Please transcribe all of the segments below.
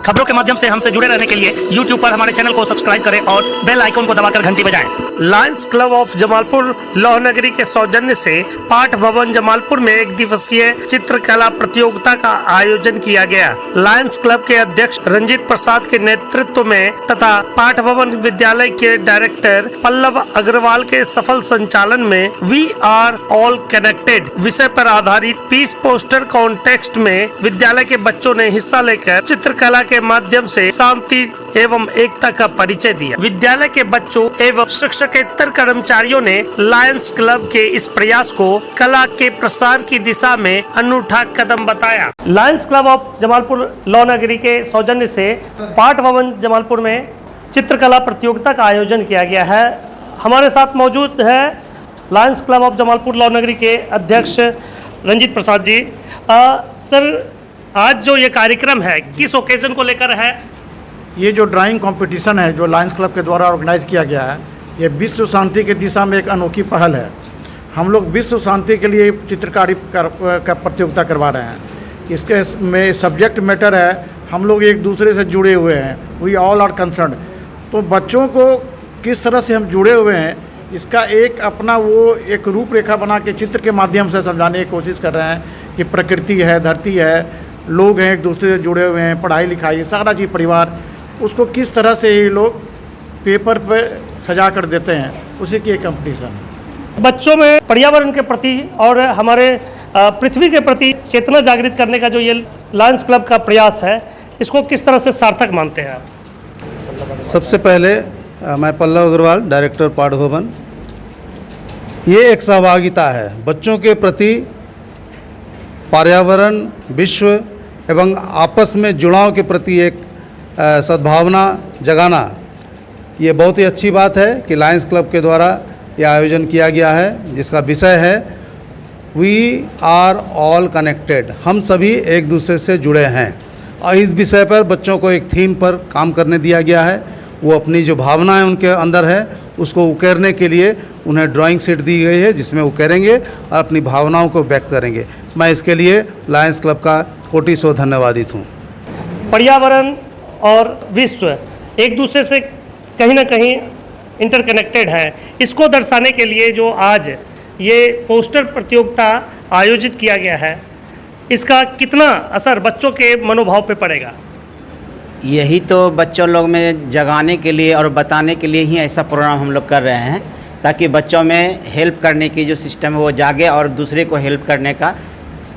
खबरों के माध्यम से हमसे जुड़े रहने के लिए YouTube पर हमारे चैनल को सब्सक्राइब करें और बेल आइकन को दबाकर घंटी बजाएं। लायंस क्लब ऑफ जमालपुर लौह नगरी के सौजन्य से पाठ भवन जमालपुर में एक दिवसीय चित्रकला प्रतियोगिता का आयोजन किया गया। लायंस क्लब के अध्यक्ष रंजीत प्रसाद के नेतृत्व में तथा पाठ भवन विद्यालय के डायरेक्टर पल्लव अग्रवाल के सफल संचालन में वी आर ऑल कनेक्टेड विषय पर आधारित पीस पोस्टर कॉन्टेस्ट में विद्यालय के बच्चों ने हिस्सा लेकर चित्रकला के माध्यम से शांति एवं एकता का परिचय दिया। विद्यालय के बच्चों एवं शिक्षकेतर कर्मचारियों ने लायंस क्लब के इस प्रयास को कला के प्रसार की दिशा में अनूठा कदम बताया। लायंस क्लब ऑफ जमालपुर लौह नगरी के सौजन्य से पाठ भवन जमालपुर में चित्रकला प्रतियोगिता का आयोजन किया गया है। हमारे साथ मौजूद है लायंस क्लब ऑफ जमालपुर लौह नगरी के अध्यक्ष रंजीत प्रसाद जी। सर, आज जो ये कार्यक्रम है किस ओकेजन को लेकर है? ये जो ड्राइंग कंपटीशन है जो लायंस क्लब के द्वारा ऑर्गेनाइज किया गया है, ये विश्व शांति की दिशा में एक अनोखी पहल है। हम लोग विश्व शांति के लिए चित्रकारी का प्रतियोगिता करवा रहे हैं। इसके में सब्जेक्ट मैटर है, हम लोग एक दूसरे से जुड़े हुए हैं, वी ऑल आर कंसर्न। तो बच्चों को किस तरह से हम जुड़े हुए हैं इसका एक अपना वो एक रूपरेखा बना के चित्र के माध्यम से समझाने की कोशिश कर रहे हैं कि प्रकृति है, धरती है, लोग हैं, एक दूसरे से जुड़े हुए हैं, पढ़ाई लिखाई सारा जी परिवार, उसको किस तरह से ये लोग पेपर पे सजा कर देते हैं, उसी की एक कंपटीशन है। बच्चों में पर्यावरण के प्रति और हमारे पृथ्वी के प्रति चेतना जागृत करने का जो ये लायंस क्लब का प्रयास है, इसको किस तरह से सार्थक मानते हैं आप? सबसे पहले मैं पल्लव अग्रवाल, डायरेक्टर पाठ भवन। ये एक सहभागिता है बच्चों के प्रति पर्यावरण, विश्व एवं आपस में जुड़ाव के प्रति एक सद्भावना जगाना। ये बहुत ही अच्छी बात है कि लायंस क्लब के द्वारा यह आयोजन किया गया है, जिसका विषय है वी आर ऑल कनेक्टेड, हम सभी एक दूसरे से जुड़े हैं। और इस विषय पर बच्चों को एक थीम पर काम करने दिया गया है। वो अपनी जो भावनाएं उनके अंदर है उसको उकेरने के लिए उन्हें ड्राइंग शीट दी गई है, जिसमें उकेरेंगे और अपनी भावनाओं को व्यक्त करेंगे। मैं इसके लिए लायंस क्लब का कोटि सौ धन्यवादित हूँ। पर्यावरण और विश्व एक दूसरे से कहीं ना कहीं इंटरकनेक्टेड है। इसको दर्शाने के लिए जो आज ये पोस्टर प्रतियोगिता आयोजित किया गया है, इसका कितना असर बच्चों के मनोभाव पे पड़ेगा? यही तो बच्चों लोग में जगाने के लिए और बताने के लिए ही ऐसा प्रोग्राम हम लोग कर रहे हैं, ताकि बच्चों में हेल्प करने की जो सिस्टम है वो जागे और दूसरे को हेल्प करने का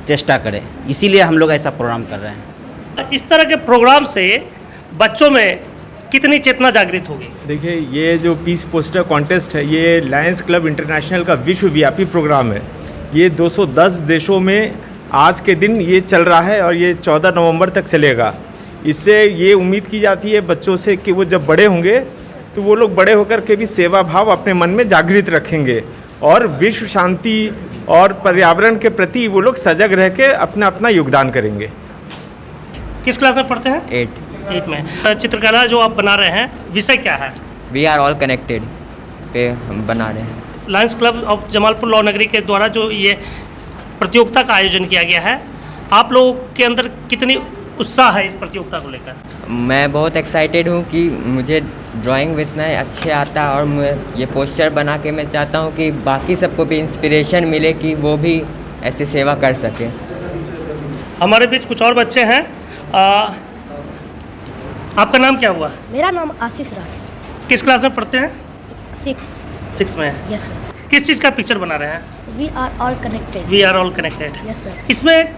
चेष्टा करें। इसीलिए हम लोग ऐसा प्रोग्राम कर रहे हैं। इस तरह के प्रोग्राम से बच्चों में कितनी चेतना जागृत होगी? देखिए, ये जो पीस पोस्टर कॉन्टेस्ट है, ये लायंस क्लब इंटरनेशनल का विश्वव्यापी प्रोग्राम है। ये 210 देशों में आज के दिन ये चल रहा है और ये 14 नवंबर तक चलेगा। इससे ये उम्मीद की जाती है बच्चों से कि वो जब बड़े होंगे तो वो लोग बड़े होकर के भी सेवा भाव अपने मन में जागृत रखेंगे और विश्व शांति और पर्यावरण के प्रति वो लोग सजग रह के अपना अपना योगदान करेंगे। किस क्लास में पढ़ते हैं? 8 में। चित्रकला जो आप बना रहे हैं, विषय क्या है? वी आर ऑल कनेक्टेड पे हम बना रहे हैं। लायंस क्लब ऑफ जमालपुर लौह नगरी के द्वारा जो ये प्रतियोगिता का आयोजन किया गया है, आप लोगों के अंदर कितनी उत्साह है इस प्रतियोगिता को लेकर? मैं बहुत एक्साइटेड हूँ कि मुझे ड्राइंग इतना अच्छे आता है और मैं ये पोस्टर बना के मैं चाहता हूँ कि बाकी सबको भी इंस्पिरेशन मिले कि वो भी ऐसे सेवा कर सकें। हमारे बीच कुछ और बच्चे हैं। आपका नाम क्या हुआ? मेरा नाम आशीष राज। किस क्लास में पढ़ते हैं? 6 में। Yes sir. किस चीज़ का पिक्चर बना रहे हैं? We are all connected. We are all connected. Yes sir. इसमें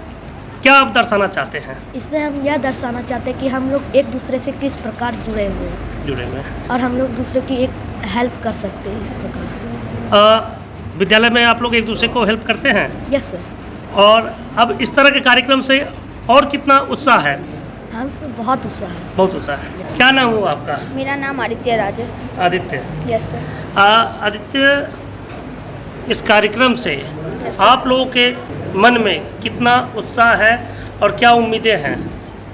क्या आप दर्शाना चाहते हैं? इसमें हम यह दर्शाना चाहते हैं कि हम लोग एक दूसरे से किस प्रकार जुड़े हुए हैं और हम लोग दूसरे की एक हेल्प कर सकते हैं इस प्रकार से। विद्यालय में आप लोग एक दूसरे को हेल्प करते हैं? Yes sir. और अब इस तरह के कार्यक्रम से और कितना उत्साह है? हमसे बहुत उत्साह है। बहुत उत्साह है। क्या नाम हुआ आपका? मेरा नाम आदित्य राज है। आदित्य। Yes sir. आदित्य, इस कार्यक्रम से आप लोगों के मन में कितना उत्साह है और क्या उम्मीदें हैं?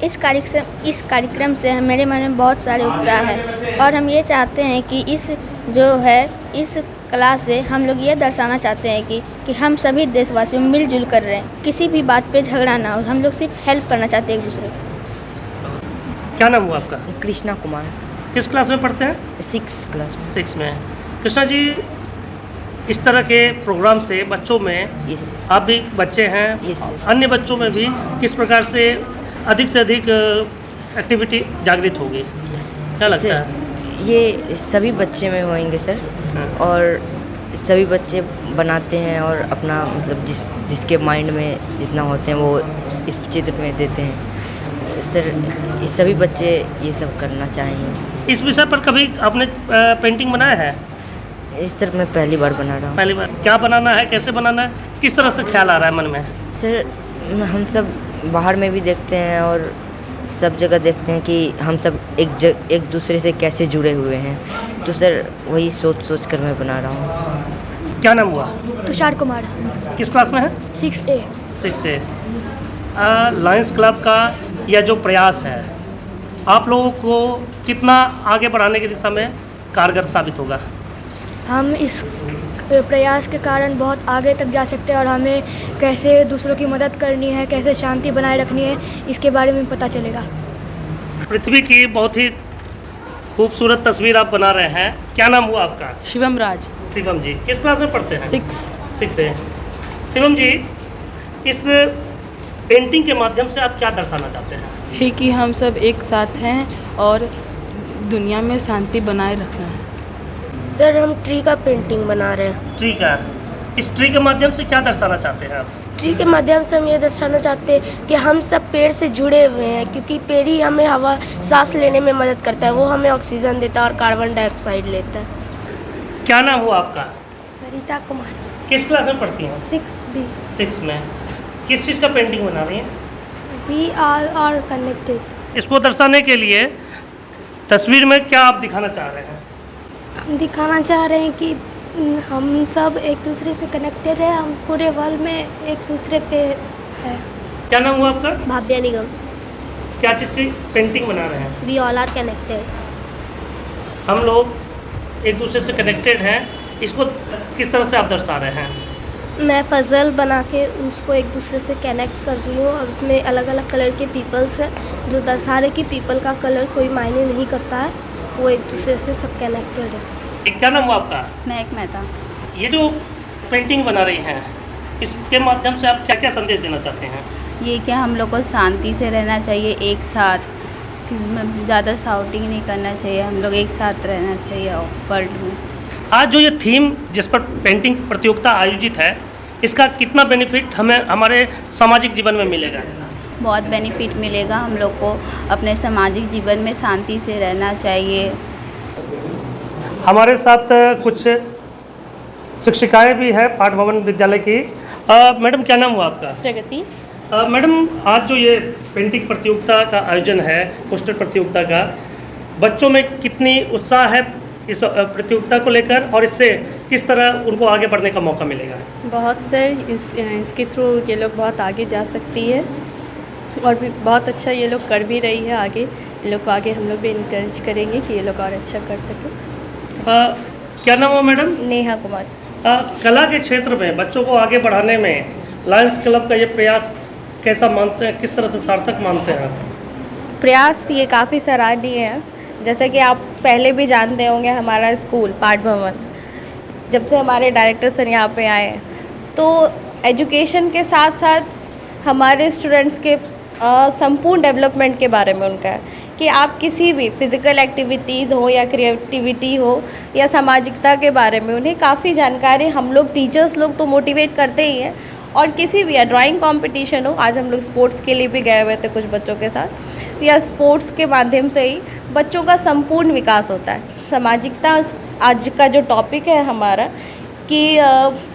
इस कार्यक्रम से मेरे मन में बहुत सारे उत्साह है और हम ये चाहते हैं कि इस कला से हम लोग ये दर्शाना चाहते हैं कि हम सभी देशवासी मिलजुल कर रहे हैं, किसी भी बात पे झगड़ा ना हो, हम लोग सिर्फ हेल्प करना चाहते हैं एक दूसरे को। क्या नाम हुआ आपका? कृष्णा कुमार, किस क्लास में पढ़ते हैं? 6 क्लास में। 6 में। कृष्णा जी, इस तरह के प्रोग्राम से बच्चों में, यस आप भी बच्चे हैं, यस सर। अन्य बच्चों में भी किस प्रकार से अधिक एक्टिविटी जागृत होगी, क्या लगता है? ये सभी बच्चे में होंगे सर, हाँ। और सभी बच्चे बनाते हैं और अपना मतलब जिसके माइंड में जितना होते हैं वो इस चित्र में देते हैं सर। ये सभी बच्चे ये सब करना चाहेंगे। इस विषय पर कभी आपने पेंटिंग बनाया है? इस सर मैं पहली बार बना रहा हूँ पहली बार। क्या बनाना है, कैसे बनाना है, किस तरह से ख्याल आ रहा है मन में? सर। हम सब बाहर में भी देखते हैं और सब जगह देखते हैं कि हम सब एक दूसरे से कैसे जुड़े हुए हैं, तो सर वही सोच कर मैं बना रहा हूँ। क्या नाम हुआ? तुषार कुमार, किस क्लास में है? 6A। 6A। लायंस क्लब का यह जो प्रयास है आप लोगों को कितना आगे बढ़ाने की दिशा में कारगर साबित होगा? हम इस प्रयास के कारण बहुत आगे तक जा सकते हैं और हमें कैसे दूसरों की मदद करनी है, कैसे शांति बनाए रखनी है, इसके बारे में पता चलेगा। पृथ्वी की बहुत ही खूबसूरत तस्वीर आप बना रहे हैं। क्या नाम हुआ आपका? शिवम राज, शिवम जी, किस क्लास में पढ़ते हैं? 6। शिवम जी, इस पेंटिंग के माध्यम से आप क्या दर्शाना चाहते हैं? है कि हम सब एक साथ हैं और दुनिया में शांति बनाए रखना है। सर, हम ट्री का पेंटिंग बना रहे हैं। ट्री का, इस ट्री के माध्यम से क्या दर्शाना चाहते हैं आप? ट्री के माध्यम से हम ये दर्शाना चाहते हैं कि हम सब पेड़ से जुड़े हुए हैं, क्योंकि पेड़ ही हमें हवा सांस लेने में मदद करता है। वो हमें ऑक्सीजन देता है और कार्बन डाइऑक्साइड लेता है। क्या नाम हुआ आपका? सरिता कुमार, किस क्लास में पढ़ती हैं? 6B। 6 में। किस चीज़ का पेंटिंग बना रही हैं? We all are connected। इसको दर्शाने के लिए तस्वीर में क्या आप दिखाना चाह रहे हैं? हम दिखाना चाह रहे हैं कि हम सब एक दूसरे से कनेक्टेड है, हम पूरे वर्ल्ड में एक दूसरे पे है। क्या नाम हुआ आपका? भाव्या निगम। क्या चीज़ की पेंटिंग बना रहे हैं? We all are connected. हम लोग एक दूसरे से कनेक्टेड हैं, इसको किस तरह से आप दर्शा रहे हैं? मैं पजल बना के उसको एक दूसरे से कनेक्ट कर रही हूँ और उसमें अलग अलग कलर के पीपल्स हैं जो दर्शा रहे कि पीपल का कलर कोई मायने नहीं करता है, वो एक दूसरे से सब कनेक्टेड है। क्या नाम हुआ आपका? मैं एक मेहता। ये जो पेंटिंग बना रही हैं, इसके माध्यम से आप क्या क्या संदेश देना चाहते हैं? ये क्या हम लोग को शांति से रहना चाहिए, एक साथ, ज़्यादा शाउटिंग नहीं करना चाहिए, हम लोग एक साथ रहना चाहिए वर्ल्ड में। आज जो ये थीम जिस पर पेंटिंग प्रतियोगिता आयोजित है, इसका कितना बेनिफिट हमें हमारे सामाजिक जीवन में मिलेगा? बहुत बेनिफिट मिलेगा हम लोग को, अपने सामाजिक जीवन में शांति से रहना चाहिए। हमारे साथ कुछ शिक्षिकाएं भी हैं पाठ भवन विद्यालय की। मैडम, क्या नाम हुआ आपका? प्रगति। मैडम, आज जो ये पेंटिंग प्रतियोगिता का आयोजन है, पोस्टर प्रतियोगिता का, बच्चों में कितनी उत्साह है इस प्रतियोगिता को लेकर और इससे किस तरह उनको आगे बढ़ने का मौका मिलेगा? बहुत सर, इसके थ्रू ये लोग बहुत आगे जा सकती है और भी बहुत अच्छा ये लोग कर भी रही है। आगे ये लोग को आगे हम लोग भी इनकरेज करेंगे कि ये लोग और अच्छा कर सकें। क्या नाम है मैडम? नेहा कुमार। कला के क्षेत्र में बच्चों को आगे बढ़ाने में लायंस क्लब का ये प्रयास कैसा मानते हैं, किस तरह से सार्थक मानते हैं आप? प्रयास ये काफ़ी सराहनीय है। जैसे कि आप पहले भी जानते होंगे, हमारा स्कूल पाठ भवन जब से हमारे डायरेक्टर सर यहाँ पे आए हैं, तो एजुकेशन के साथ साथ हमारे स्टूडेंट्स के संपूर्ण डेवलपमेंट के बारे में उनका है कि आप किसी भी फिज़िकल एक्टिविटीज़ हो या क्रिएटिविटी हो या सामाजिकता के बारे में उन्हें काफ़ी जानकारी हम लोग टीचर्स लोग तो मोटिवेट करते ही हैं। और किसी भी या ड्राइंग कंपटीशन हो, आज हम लोग स्पोर्ट्स के लिए भी गए हुए थे कुछ बच्चों के साथ, या स्पोर्ट्स के माध्यम से ही बच्चों का संपूर्ण विकास होता है। सामाजिकता आज का जो टॉपिक है हमारा कि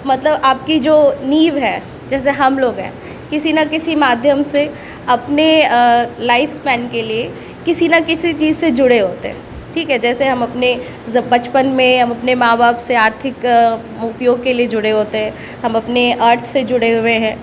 मतलब आपकी जो नींव है, जैसे हम लोग हैं किसी ना किसी माध्यम से अपने लाइफ स्पैन के लिए किसी ना किसी चीज़ से जुड़े होते हैं, ठीक है। जैसे हम अपने बचपन में हम अपने माँ बाप से आर्थिक उपयोग के लिए जुड़े होते हैं, हम अपने अर्थ से जुड़े हुए हैं,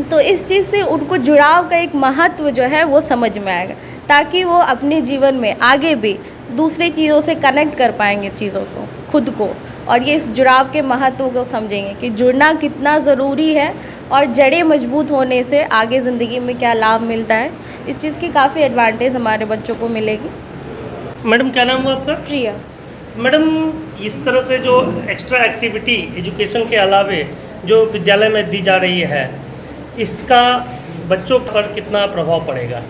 तो इस चीज़ से उनको जुड़ाव का एक महत्व जो है वो समझ में आएगा, ताकि वो अपने जीवन में आगे भी दूसरे चीज़ों से कनेक्ट कर पाएंगे चीज़ों को, खुद को, और ये इस जुड़ाव के महत्व को समझेंगे कि जुड़ना कितना ज़रूरी है और जड़ें मजबूत होने से आगे ज़िंदगी में क्या लाभ मिलता है। इस चीज़ की काफ़ी एडवांटेज हमारे बच्चों को मिलेगी। मैडम क्या नाम हुआ आपका? प्रिया। मैडम, इस तरह से जो एक्स्ट्रा एक्टिविटी एजुकेशन के अलावे जो विद्यालय में दी जा रही है, इसका बच्चों पर कितना प्रभाव पड़ेगा?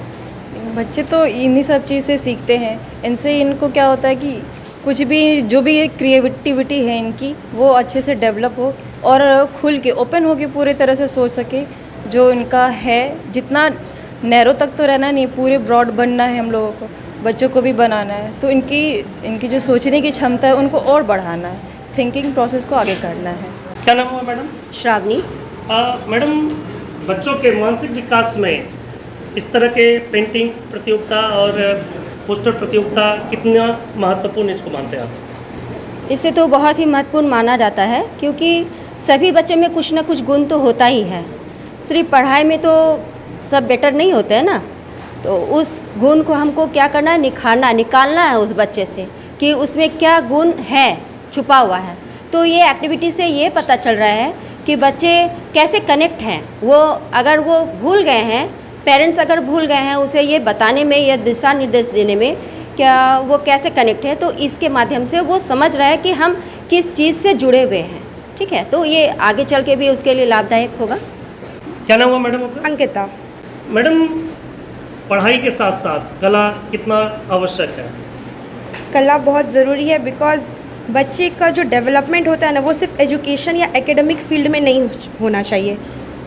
बच्चे तो इन्हीं सब चीज़ से सीखते हैं। इनसे इनको क्या होता है कि कुछ भी जो भी क्रिएटिविटी है इनकी वो अच्छे से डेवलप हो और खुल के ओपन हो के पूरे तरह से सोच सके जो इनका है। जितना नैरो तक तो रहना नहीं, पूरे ब्रॉड बनना है हम लोगों को, बच्चों को भी बनाना है। तो इनकी जो सोचने की क्षमता है उनको और बढ़ाना है, थिंकिंग प्रोसेस को आगे करना है। क्या नाम हुआ मैडम? श्रावणी। मैडम, बच्चों के मानसिक विकास में इस तरह के पेंटिंग प्रतियोगिता और पोस्टर प्रतियोगिता कितना महत्वपूर्ण इसको मानते हैं आप? इसे तो बहुत ही महत्वपूर्ण माना जाता है, क्योंकि सभी बच्चों में कुछ ना कुछ गुण तो होता ही है। सिर्फ पढ़ाई में तो सब बेटर नहीं होते हैं ना, तो उस गुण को हमको क्या करना है, निकालना है उस बच्चे से कि उसमें क्या गुण है, छुपा हुआ है। तो ये एक्टिविटी से ये पता चल रहा है कि बच्चे कैसे कनेक्ट हैं। वो अगर वो भूल गए हैं, पेरेंट्स अगर भूल गए हैं उसे ये बताने में या दिशा निर्देश देने में क्या वो कैसे कनेक्ट है, तो इसके माध्यम से वो समझ रहा है कि हम किस चीज़ से जुड़े हुए हैं। ठीक है, तो ये आगे चल के भी उसके लिए लाभदायक होगा। क्या नाम हुआ मैडम आपका? अंकिता। मैडम, पढ़ाई के साथ साथ कला कितना आवश्यक है? कला बहुत ज़रूरी है, बिकॉज़ बच्चे का जो डेवलपमेंट होता है ना, वो सिर्फ एजुकेशन या एकेडमिक फील्ड में नहीं होना चाहिए।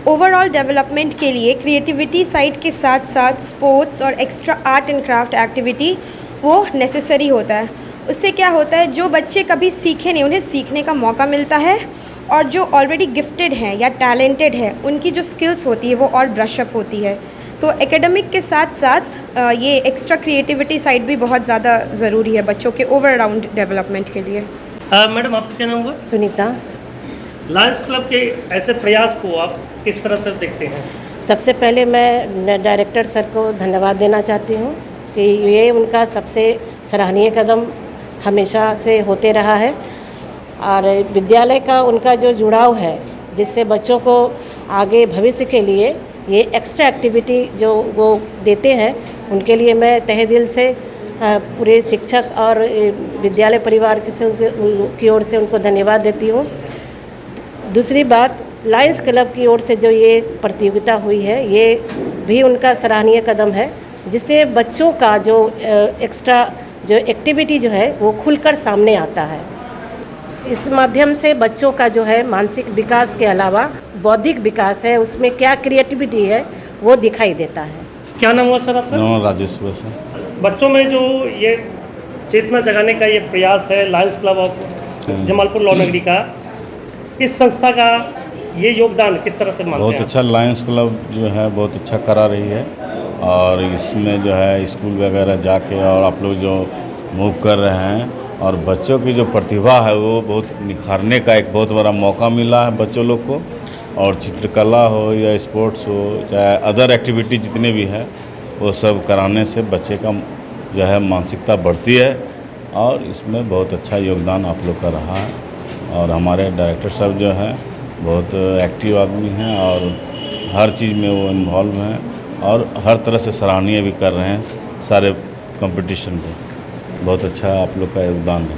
ओवरऑल डेवलपमेंट के लिए क्रिएटिविटी साइड के साथ साथ स्पोर्ट्स और extra art and craft activity वो नेसेसरी होता है। उससे क्या होता है, जो बच्चे कभी सीखे नहीं उन्हें सीखने का मौका मिलता है, और जो ऑलरेडी गिफ्टेड हैं या टैलेंटेड है उनकी जो स्किल्स होती है वो और ब्रशअप होती है। तो एकेडमिक के साथ साथ ये एक्स्ट्रा क्रिएटिविटी साइड भी बहुत ज़्यादा ज़रूरी है बच्चों के ओवरऑल डेवलपमेंट के लिए। मैडम, आपका क्या नाम हुआ? सुनीता। लायंस क्लब के ऐसे प्रयास को आप किस तरह से देखते हैं? सबसे पहले मैं डायरेक्टर सर को धन्यवाद देना चाहती हूँ कि ये उनका सबसे सराहनीय कदम हमेशा से होते रहा है, और विद्यालय का उनका जो जुड़ाव है जिससे बच्चों को आगे भविष्य के लिए ये एक्स्ट्रा एक्टिविटी जो वो देते हैं, उनके लिए मैं तहे दिल से पूरे शिक्षक और विद्यालय परिवार की ओर से उनको धन्यवाद देती हूँ। दूसरी बात, लायंस क्लब की ओर से जो ये प्रतियोगिता हुई है ये भी उनका सराहनीय कदम है, जिससे बच्चों का जो एक्स्ट्रा जो एक्टिविटी जो है वो खुलकर सामने आता है। इस माध्यम से बच्चों का जो है मानसिक विकास के अलावा बौद्धिक विकास है, उसमें क्या क्रिएटिविटी है वो दिखाई देता है। क्या नाम हुआ सर आपका? राजेश सर। बच्चों में जो ये चेतना जगाने का ये प्रयास है लायंस क्लब ऑफ जमालपुर लौनगरी का, इस संस्था का ये योगदान किस तरह से मानते हैं? बहुत अच्छा लायंस क्लब जो है बहुत अच्छा करा रही है, और इसमें जो है स्कूल वगैरह जाके और आप लोग जो मूव कर रहे हैं, और बच्चों की जो प्रतिभा है वो बहुत निखारने का एक बहुत बड़ा मौका मिला है बच्चों लोग को। और चित्रकला हो या स्पोर्ट्स हो, चाहे अदर एक्टिविटी जितने भी हैं, वो सब कराने से बच्चे का जो है मानसिकता बढ़ती है, और इसमें बहुत अच्छा योगदान आप लोग का रहा है। और हमारे डायरेक्टर साहब जो हैं बहुत एक्टिव आदमी हैं, और हर चीज़ में वो इन्वॉल्व हैं, और हर तरह से सराहनीय भी कर रहे हैं सारे कंपटीशन पे। बहुत अच्छा आप लोग का योगदान है।